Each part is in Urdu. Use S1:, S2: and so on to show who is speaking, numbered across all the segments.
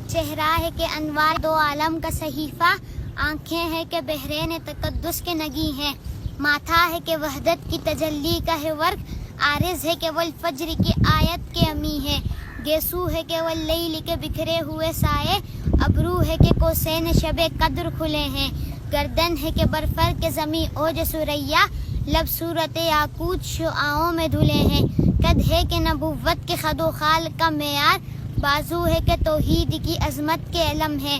S1: چہرہ ہے کہ انوار دو عالم کا صحیفہ، آنکھیں ہیں کہ بحرین تقدس کے نگی ہیں، ماتھا ہے کہ وحدت کی تجلی کا ہے ورق، عارض ہے کہ والفجر کی آیت کے امی ہے، گیسو ہے کہ واللیل کے بکھرے ہوئے سائے، ابرو ہے کہ کوسین شب قدر کھلے ہیں، گردن ہے کہ برفر کے زمیں اوج سریا، لب صورت یاقوت شعاعوں میں دھلے ہیں، قد ہے کہ نبوت کے خد و خال کا معیار، بازو ہے کہ توحید کی عظمت کے علم ہے،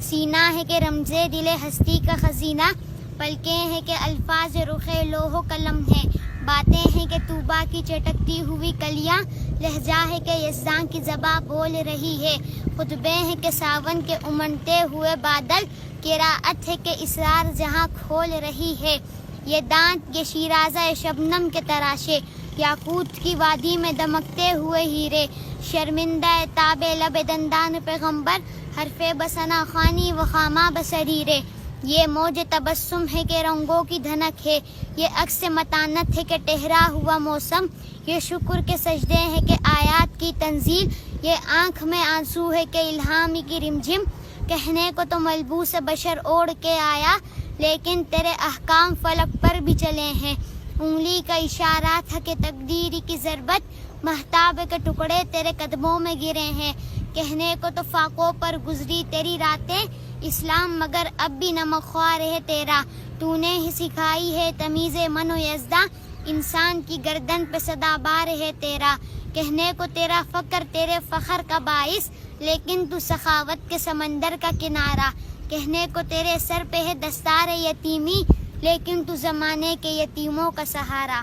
S1: سینہ ہے کہ رمز دل ہستی کا خزینہ، پلکیں ہیں کہ الفاظ رخ لوح و قلم ہے، باتیں ہیں کہ طوبا کی چٹکتی ہوئی کلیاں، لہجہ ہے کہ یزداں کی زباں بول رہی ہے، خطبے ہیں کہ ساون کے امنڈتے ہوئے بادل، قراءت ہے کہ اسرار جہاں کھول رہی ہے، یہ دانت یہ شیرازہ شبنم کے تراشے، یاقوت کی وادی میں دمکتے ہوئے ہیرے، شرمندہ تاب لب دندان پیغمبر، حرف بسنا خوانی و خامہ بسریرے، یہ موج تبسم ہے کہ رنگوں کی دھنک ہے، یہ عکس متانت ہے کہ ٹہرا ہوا موسم، یہ شکر کے سجدے ہیں کہ آیات کی تنزیل، یہ آنکھ میں آنسو ہے کہ الہام کی رمجم، کہنے کو تو ملبوس بشر اوڑھ کے آیا، لیکن تیرے احکام فلک پر بھی چلے ہیں، انگلی کا اشارہ تھا کہ تقدیر کی ضربت، مہتاب کے ٹکڑے تیرے قدموں میں گرے ہیں، کہنے کو تو فاقوں پر گزری تیری راتیں، اسلام مگر اب بھی نمک خوار ہے تیرا، تو نے ہی سکھائی ہے تمیز من و یزداں، انسان کی گردن پہ صدا بار ہے تیرا، کہنے کو تیرا فقر تیرے فخر کا باعث، لیکن تو سخاوت کے سمندر کا کنارہ، کہنے کو تیرے سر پہ ہے دستار یتیمی، لیکن تو زمانے کے یتیموں کا سہارا۔